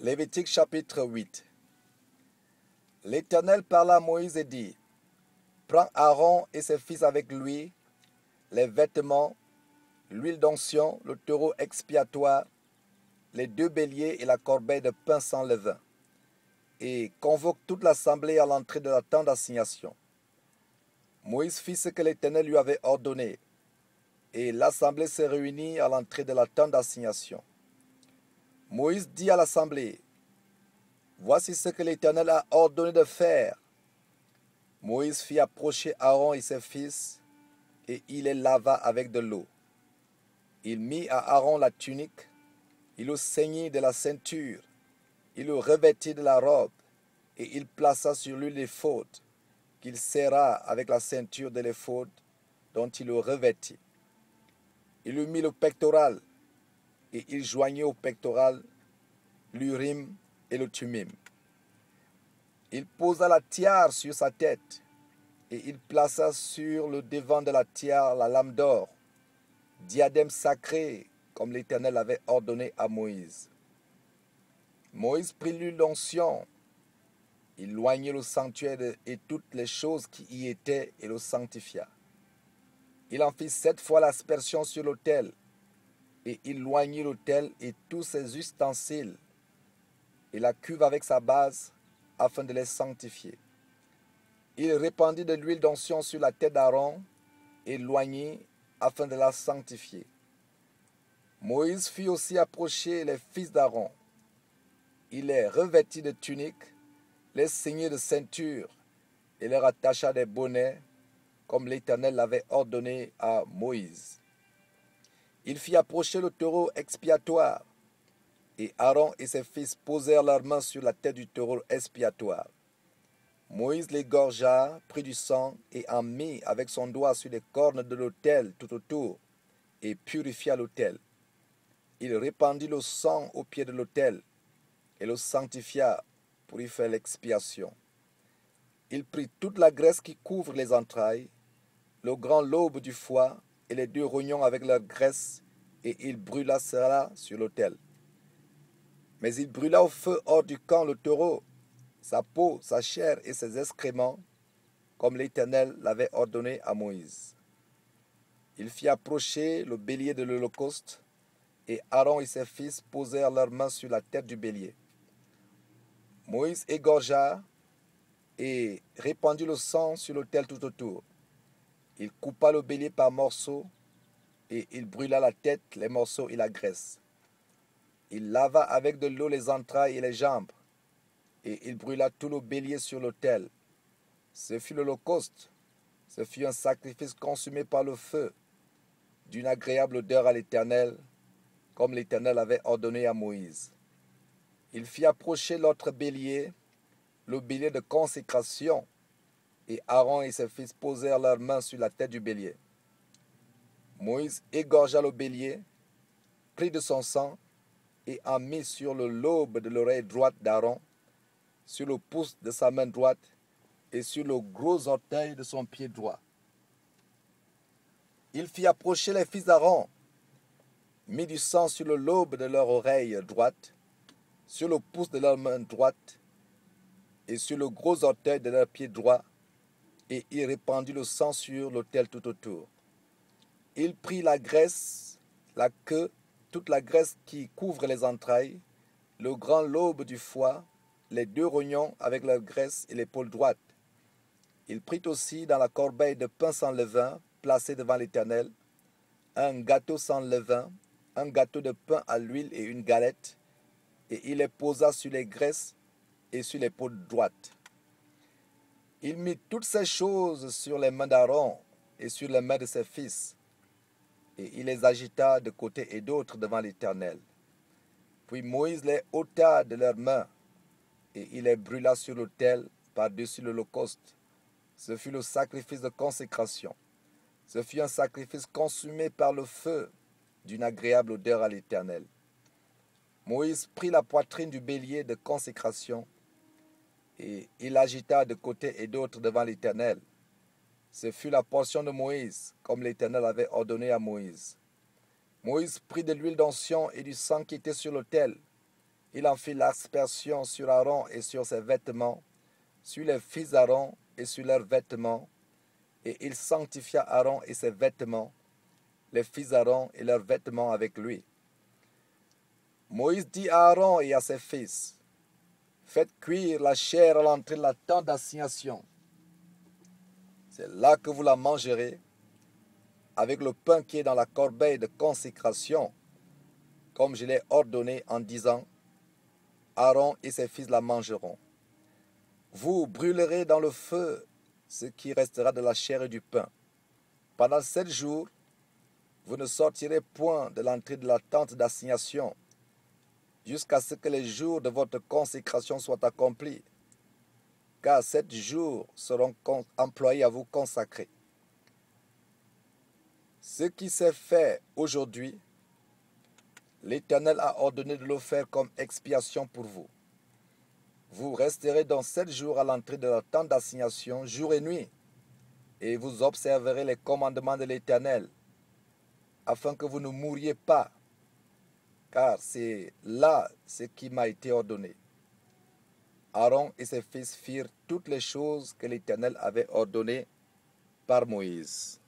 Lévitique chapitre 8. L'Éternel parla à Moïse et dit, prends Aaron et ses fils avec lui, les vêtements, l'huile d'onction, le taureau expiatoire, les 2 béliers et la corbeille de pain sans levain, et convoque toute l'assemblée à l'entrée de la tente d'assignation. Moïse fit ce que l'Éternel lui avait ordonné, et l'assemblée se réunit à l'entrée de la tente d'assignation. Moïse dit à l'assemblée, voici ce que l'Éternel a ordonné de faire. Moïse fit approcher Aaron et ses fils, et il les lava avec de l'eau. Il mit à Aaron la tunique, il le ceignit de la ceinture, il le revêtit de la robe, et il plaça sur lui l'éphod, qu'il serra avec la ceinture de l'éphod dont il le revêtit. Il lui mit le pectoral, et il joignit au pectoral l'urim et le thummim. Il posa la tiare sur sa tête, et il plaça sur le devant de la tiare la lame d'or, diadème sacré, comme l'Éternel avait ordonné à Moïse. Moïse prit l'huile d'onction, il loignit le sanctuaire et toutes les choses qui y étaient et le sanctifia. Il en fit 7 fois l'aspersion sur l'autel, et il loignit l'autel et tous ses ustensiles, et la cuve avec sa base, afin de les sanctifier. Il répandit de l'huile d'onction sur la tête d'Aaron, et loignit afin de la sanctifier. Moïse fit aussi approcher les fils d'Aaron. Il les revêtit de tuniques, les ceignit de ceinture, et leur attacha des bonnets, comme l'Éternel l'avait ordonné à Moïse. Il fit approcher le taureau expiatoire, et Aaron et ses fils posèrent leurs mains sur la tête du taureau expiatoire. Moïse l'égorgea, prit du sang, et en mit avec son doigt sur les cornes de l'autel tout autour, et purifia l'autel. Il répandit le sang au pied de l'autel, et le sanctifia pour y faire l'expiation. Il prit toute la graisse qui couvre les entrailles, le grand lobe du foie, et les 2 rognons avec leur graisse, et il brûla cela sur l'autel. Mais il brûla au feu hors du camp le taureau, sa peau, sa chair et ses excréments, comme l'Éternel l'avait ordonné à Moïse. Il fit approcher le bélier de l'Holocauste, et Aaron et ses fils posèrent leurs mains sur la tête du bélier. Moïse égorgea et répandit le sang sur l'autel tout autour. Il coupa le bélier par morceaux, et il brûla la tête, les morceaux et la graisse. Il lava avec de l'eau les entrailles et les jambes, et il brûla tout le bélier sur l'autel. Ce fut l'Holocauste, ce fut un sacrifice consumé par le feu, d'une agréable odeur à l'Éternel, comme l'Éternel avait ordonné à Moïse. Il fit approcher l'autre bélier, le bélier de consécration, et Aaron et ses fils posèrent leurs mains sur la tête du bélier. Moïse égorgea le bélier, prit de son sang, et en mit sur le lobe de l'oreille droite d'Aaron, sur le pouce de sa main droite, et sur le gros orteil de son pied droit. Il fit approcher les fils d'Aaron, mit du sang sur le lobe de leur oreille droite, sur le pouce de leur main droite, et sur le gros orteil de leur pied droit, et il répandit le sang sur l'autel tout autour. Il prit la graisse, la queue, toute la graisse qui couvre les entrailles, le grand lobe du foie, les 2 rognons avec leur graisse et l'épaule droite. Il prit aussi dans la corbeille de pain sans levain, placée devant l'Éternel, un gâteau sans levain, un gâteau de pain à l'huile et une galette, et il les posa sur les graisses et sur l'épaule droite. Il mit toutes ces choses sur les mains d'Aaron et sur les mains de ses fils, et il les agita de côté et d'autre devant l'Éternel. Puis Moïse les ôta de leurs mains, et il les brûla sur l'autel par-dessus l'Holocauste. Ce fut le sacrifice de consécration. Ce fut un sacrifice consumé par le feu, d'une agréable odeur à l'Éternel. Moïse prit la poitrine du bélier de consécration, et il l'agita de côté et d'autre devant l'Éternel. Ce fut la portion de Moïse, comme l'Éternel avait ordonné à Moïse. Moïse prit de l'huile d'onction et du sang qui était sur l'autel, Il en fit l'aspersion sur Aaron et sur ses vêtements, sur les fils d'Aaron et sur leurs vêtements, et il sanctifia Aaron et ses vêtements, les fils d'Aaron et leurs vêtements avec lui. Moïse dit à Aaron et à ses fils, faites cuire la chair à l'entrée de la tente d'assignation. C'est là que vous la mangerez, avec le pain qui est dans la corbeille de consécration, comme je l'ai ordonné en disant, Aaron et ses fils la mangeront. Vous brûlerez dans le feu ce qui restera de la chair et du pain. Pendant 7 jours, vous ne sortirez point de l'entrée de la tente d'assignation, jusqu'à ce que les jours de votre consécration soient accomplis, car 7 jours seront employés à vous consacrer. Ce qui s'est fait aujourd'hui, l'Éternel a ordonné de le faire comme expiation pour vous. Vous resterez donc 7 jours à l'entrée de la tente d'assignation, jour et nuit, et vous observerez les commandements de l'Éternel, afin que vous ne mouriez pas, car c'est là ce qui m'a été ordonné. Aaron et ses fils firent toutes les choses que l'Éternel avait ordonnées par Moïse.